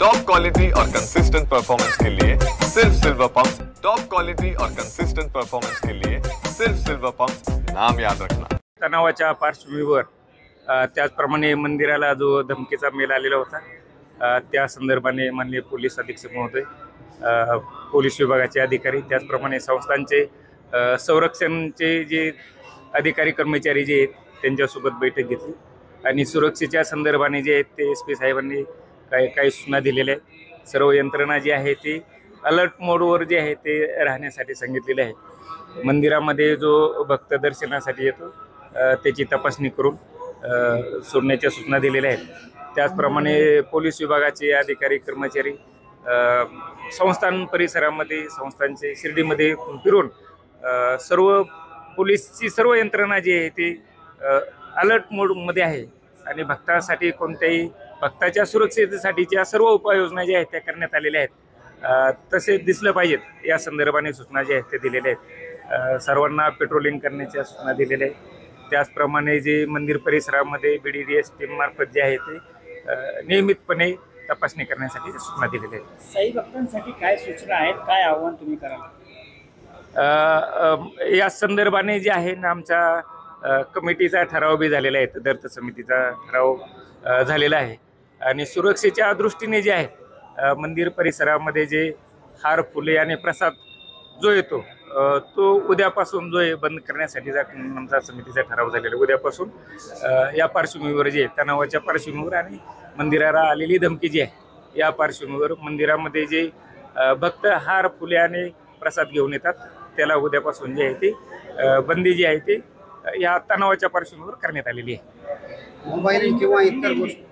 Top quality और consistent performance के लिए सिर्फ सिल्वर पंप्स। टॉप क्वालिटी और कंसिस्टेंट परफॉर्मेंस के लिए सिर्फ सिल्वर पंप्स, नाम याद रखना। तणावाच्या पार्श्वभूमीवर त्याचप्रमाणे मंदिराला जो धमकीचा मेल आलेला होता त्या संदर्भाने माननीय पोलीस अधीक्षक महोदय, पोलीस विभागाचे अधिकारी, त्याचप्रमाणे संस्थांचे संरक्षणचे जे अधिकारी कर्मचारी जे आहेत त्यांच्यासोबत बैठक घेतली आणि सुरक्षेच्या संदर्भाने जे आहेत ते SP साहेबांनी काही सूचना दिलेल्या आहेत। सर्व यंत्रणा जी आहे ती अलर्ट मोडवर जे आहे ते राहण्यासाठी सांगितलेले आहे। मंदिरामध्ये जो भक्त दर्शनासाठी येतो त्याची तपासणी करून सोडण्याच्या सूचना दिलेल्या आहेत। त्याचप्रमाणे पोलीस विभागाचे अधिकारी कर्मचारी संस्थान परिसरामध्ये संस्थांचे शिर्डीमध्ये फिरून सर्व पोलीसची सर्व यंत्रणा जी आहे ती अलर्ट मोडमध्ये आहे आणि भक्तांसाठी कोणत्याही भक्ताच्या सुरक्षेसाठीच्या सर्व उपाययोजना ज्या आहेत त्या करण्यात आलेल्या आहेत। तसे दिसलं पाहिजेत या संदर्भाने सूचना ज्या आहेत ते दिलेल्या आहेत। सर्वांना पेट्रोलिंग करण्याच्या सूचना दिलेल्या आहेत। त्याचप्रमाणे जे मंदिर परिसरामध्ये BDDS टीम मार्फत जे आहे ते नियमितपणे तपासणी करण्यासाठी सूचना दिलेल्या आहेत। साई भक्तांसाठी काय सूचना आहेत, काय आव्हान तुम्ही कराल? या संदर्भाने जे आहे ना आमचा कमिटीचा ठराव बी झालेला आहे, तदर्थ समितीचा ठराव झालेला आहे आणि सुरक्षेच्या दृष्टीने जे आहे मंदिर परिसरामध्ये जे हार फुले आणि प्रसाद जो येतो तो उद्यापासून जो आहे बंद करण्यासाठीचा आमचा समितीचा ठराव झालेला आहे। उद्यापासून या पार्श्वभूमीवर जे तणावाच्या पार्श्वभूमीवर आणि मंदिराला आलेली धमकी जी आहे या पार्श्वभूमीवर मंदिरामध्ये जे भक्त हार फुले आणि प्रसाद घेऊन येतात त्याला उद्यापासून जे आहे ते बंदी जी आहे ती या तणावाच्या पार्श्वभूमीवर करण्यात आलेली आहे। मोबाईल किंवा इतर गोष्टी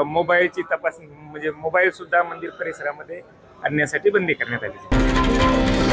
मोबाईलची तपासणी म्हणजे मोबाईल सुद्धा मंदिर परिसरामध्ये आणण्यासाठी बंदी करण्यात आली आहे।